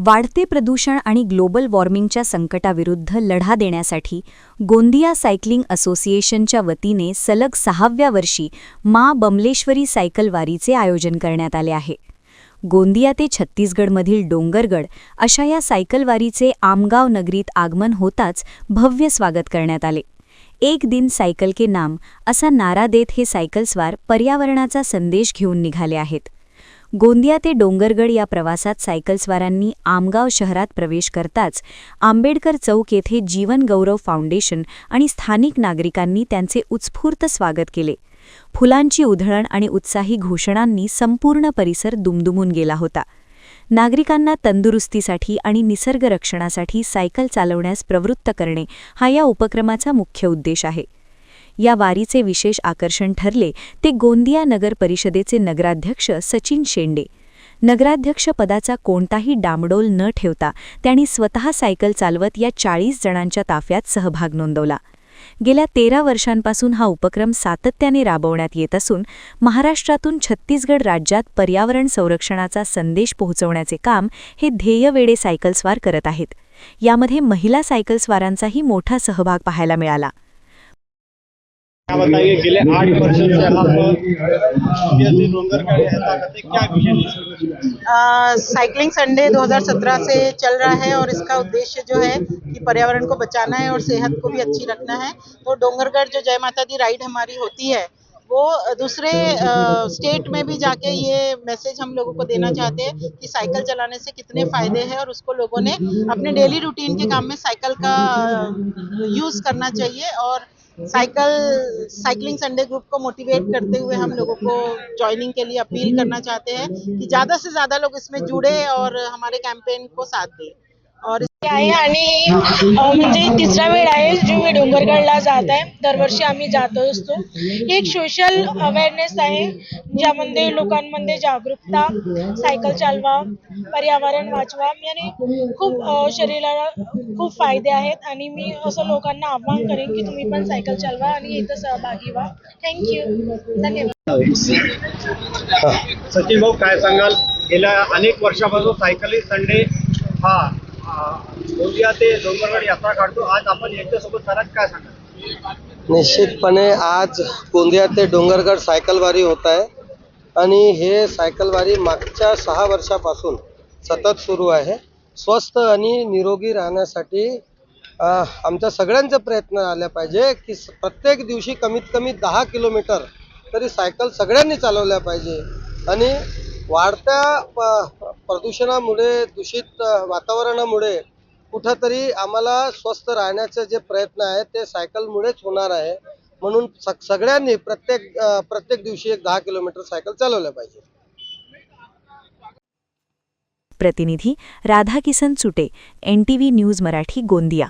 वाढते प्रदूषण आणि ग्लोबल वॉर्मिंगच्या संकटाविरुद्ध लढा देण्यासाठी गोंदिया सायकलिंग असोसिएशनच्या वतीने सलग 6व्या वर्षी माँ बमलेश्वरी सायकल वारीचे आयोजन करण्यात आले आहे. गोंदिया ते छत्तीसगडमधील डोंगरगड अशा या सायकल वारीचे आमगाव नगरीत आगमन होताच भव्य स्वागत करण्यात आले. एक दिन सायकल के नाम असा नारा देत हे सायकलस्वार पर्यावरणाचा संदेश घेऊन निघाले आहेत. गोंदिया ते डोंगरगड या प्रवासात सायकलस्वारांनी आमगाव शहरात प्रवेश करताच आंबेडकर चौक येथे जीवन गौरव फाउंडेशन आणि स्थानिक नागरिकांनी त्यांचे उत्स्फूर्त स्वागत केले. फुलांची उधळण आणि उत्साही घोषणांनी संपूर्ण परिसर दुमदुमून गेला होता. नागरिकांना तंदुरुस्तीसाठी आणि निसर्ग रक्षणासाठी सायकल चालवण्यास प्रवृत्त करणे हा या उपक्रमाचा मुख्य उद्देश आहे. या वारीचे विशेष आकर्षण ठरले ते गोंदिया नगर परिषदेचे नगराध्यक्ष सचिन शेंडे. नगराध्यक्ष पदाचा कोणताही डामडोल न ठेवता त्यांनी स्वतः सायकल चालवत या 40 जणांच्या ताफ्यात सहभाग नोंदवला. गेल्या 13 वर्षांपासून हा उपक्रम सातत्याने राबवण्यात येत असून महाराष्ट्रातून छत्तीसगड राज्यात पर्यावरण संरक्षणाचा संदेश पोहोचवण्याचे काम हे ध्येयवेडे सायकलस्वार करत आहेत. यामध्ये महिला सायकलस्वारांचाही मोठा सहभाग पाहायला मिळाला. बताइए, गेले 8 वर्षों से आप डोंगरगढ़ क्या विषय? साइकिलिंग संडे 2017 से चल रहा है और इसका उद्देश्य जो है कि पर्यावरण को बचाना है और सेहत को भी अच्छी रखना है. तो डोंगरगढ़ जो जय माता दी राइड हमारी होती है वो दूसरे स्टेट में भी जाके ये मैसेज हम लोगों को देना चाहते हैं कि साइकिल चलाने से कितने फ़ायदे हैं और उसको लोगों ने अपने डेली रूटीन के काम में साइकिल का यूज़ करना चाहिए. और साइकिलिंग संडे ग्रुप को मोटिवेट करते हुए हम लोगों को ज्वाइनिंग के लिए अपील करना चाहते हैं कि ज़्यादा से ज़्यादा लोग इसमें जुड़े और हमारे कैंपेन को साथ दें. और आहे आणि म्हणजे तिसरा वेळ आहे जो मी डोंगरगडला जात आहे. दरवर्षी आम्ही जात असतो. ही एक सोशल अवेअरनेस आहे ज्यामध्ये लोकांमध्ये जागरूकता, सायकल चालवा, पर्यावरण वाचवा याने खूप शरीराला खूप फायदे आहेत आणि मी असं लोकांना आवाहन करेन की तुम्ही पण सायकल चालवा आणि इथं सहभागी व्हा. थँक्यू. धन्यवाद. सचिन भाऊ, काय सांगाल? गेल्या अनेक वर्षापासून सायकलिंग संडे हा गोंदिया ते डोंगरगड यात्रा काढतो. आज आपण यांच्यासोबत आलात, काय सांगाल? निश्चितपणे आज गोंदिया ते डोंगरगड सायकल वारी होत आहे आणि हे सायकल वारी मागच्या 6 वर्षापासून सतत सुरू आहे. स्वस्थ आणि निरोगी राहण्यासाठी आमच्या सगळ्यांचे प्रयत्न आले पाहिजे की प्रत्येक दिवशी कमीत कमी 10 किलोमीटर तरी सायकल सगळ्यांनी चालवल्या पाहिजे. आणि वाढत्या प्रदूषणामुळे, दूषित वातावरणामुळे कुठंतरी आम्हाला स्वस्थ राहण्याचे जे प्रयत्न आहेत ते सायकलमुळेच होणार आहे. म्हणून सगळ्यांनी प्रत्येक दिवशी 10 किलोमीटर सायकल चालवल्या पाहिजे. प्रतिनिधी राधाकिसन चुटे, NTV न्यूज मराठी, गोंदिया.